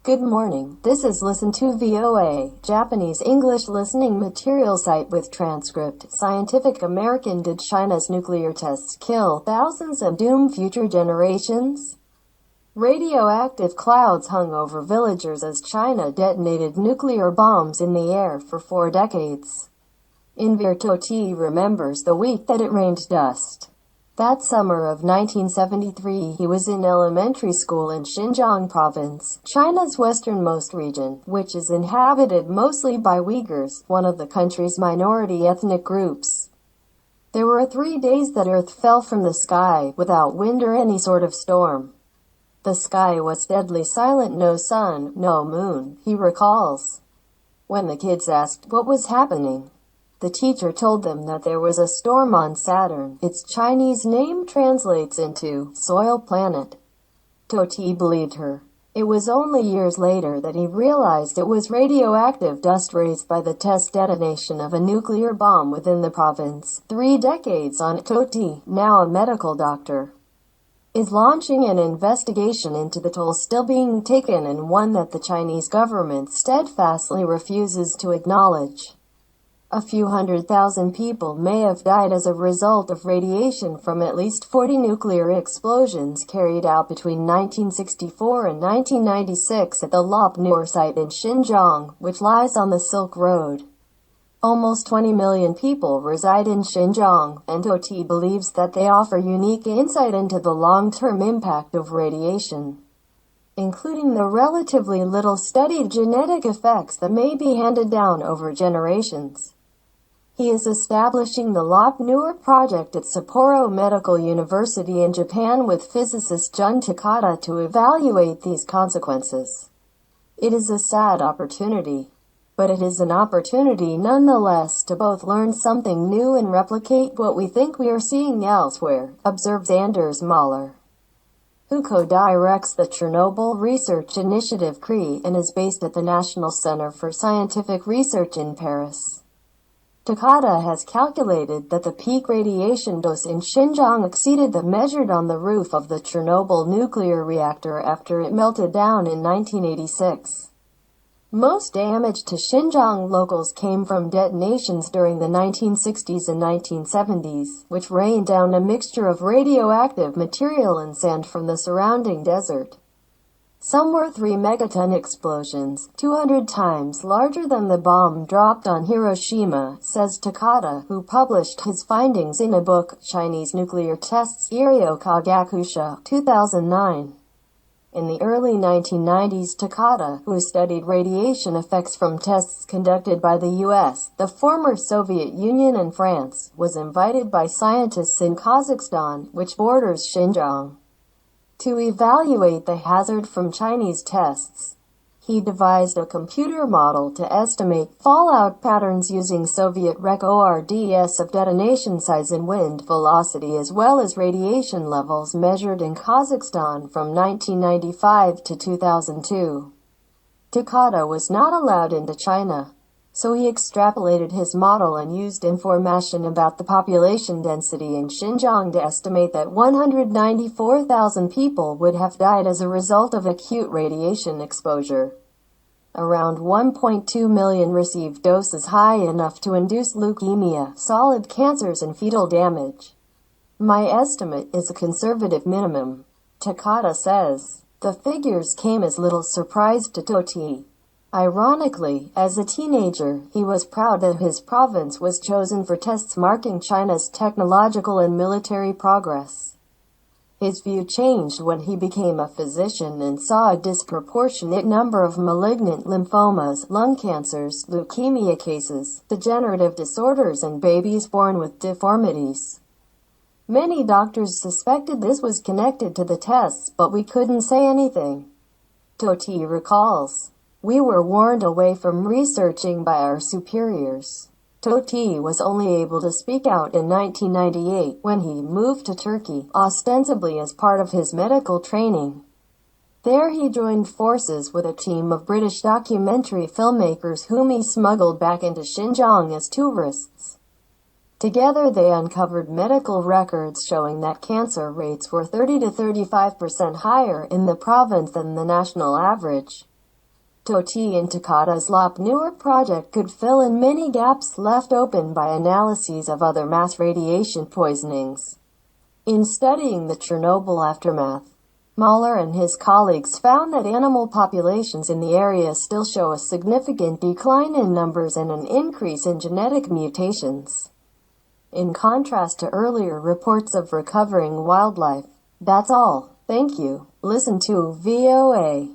Good morning. This is Listen to VOA, Japanese English listening material site with transcript. Scientific American. Did China's nuclear tests kill thousands and doom future generations? Radioactive clouds hung over villagers as China detonated nuclear bombs in the air for 4 decades. Enver Tohti remembers the week that it rained dust. That summer of 1973, he was in elementary school in Xinjiang Province, China's westernmost region, which is inhabited mostly by Uygurs, one of the country's minority ethnic groups. There were 3 days that Earth fell from the sky, without wind or any sort of storm. The sky was deadly silent, no sun, no moon, he recalls. When the kids asked what was happening, the teacher told them that there was a storm on Saturn. Its Chinese name translates into soil planet. Tohti believed her. It was only years later that he realized it was radioactive dust raised by the test detonation of a nuclear bomb within the province. 3 decades on. Tohti, now a medical doctor, is launching an investigation into the toll still being taken, and one that the Chinese government steadfastly refuses to acknowledge. A few 100,000 people may have died as a result of radiation from at least 40 nuclear explosions carried out between 1964 and 1996 at the Lop Nur site in Xinjiang, which lies on the Silk Road. Almost 20 million people reside in Xinjiang, and Tohti believes that they offer unique insight into the long-term impact of radiation, including the relatively little studied genetic effects that may be handed down over generations. He is establishing the Lop Nur project at Sapporo Medical University in Japan with physicist Jun Takata to evaluate these consequences. It is a sad opportunity, but it is an opportunity nonetheless to both learn something new and replicate what we think we are seeing elsewhere, observes Anders Mahler, who co-directs the Chernobyl Research Initiative (CRI) and is based at the National Center for Scientific Research in Paris. Takata has calculated that the peak radiation dose in Xinjiang exceeded the measured on the roof of the Chernobyl nuclear reactor after it melted down in 1986. Most damage to Xinjiang locals came from detonations during the 1960s and 1970s, which rained down a mixture of radioactive material and sand from the surrounding desert. Some were 3 megaton explosions, 200 times larger than the bomb dropped on Hiroshima, says Takata, who published his findings in a book, Chinese Nuclear Tests, Iryo Kagakusha, 2009. In the early 1990s, Takata, who studied radiation effects from tests conducted by the US, the former Soviet Union and France, was invited by scientists in Kazakhstan, which borders Xinjiang, to evaluate the hazard from Chinese tests. He devised a computer model to estimate fallout patterns using Soviet records of detonation size and wind velocity, as well as radiation levels measured in Kazakhstan from 1995 to 2002. Takata was not allowed into China, so he extrapolated his model and used information about the population density in Xinjiang to estimate that 194,000 people would have died as a result of acute radiation exposure. Around 1.2 million received doses high enough to induce leukemia, solid cancers, and fetal damage. My estimate is a conservative minimum, Takata says. The figures came as little surprise to Tohti. Ironically, as a teenager, he was proud that his province was chosen for tests marking China's technological and military progress. His view changed when he became a physician and saw a disproportionate number of malignant lymphomas, lung cancers, leukemia cases, degenerative disorders, and babies born with deformities. Many doctors suspected this was connected to the tests, but we couldn't say anything, Tohti recalls. We were warned away from researching by our superiors. Tohti was only able to speak out in 1998 when he moved to Turkey, ostensibly as part of his medical training. There he joined forces with a team of British documentary filmmakers whom he smuggled back into Xinjiang as tourists. Together they uncovered medical records showing that cancer rates were 30 to 35% higher in the province than the national average. Tohti and Takata's LOP newer project could fill in many gaps left open by analyses of other mass radiation poisonings. In studying the Chernobyl aftermath, Mahler and his colleagues found that animal populations in the area still show a significant decline in numbers and an increase in genetic mutations, in contrast to earlier reports of recovering wildlife. That's all. Thank you. Listen to VOA.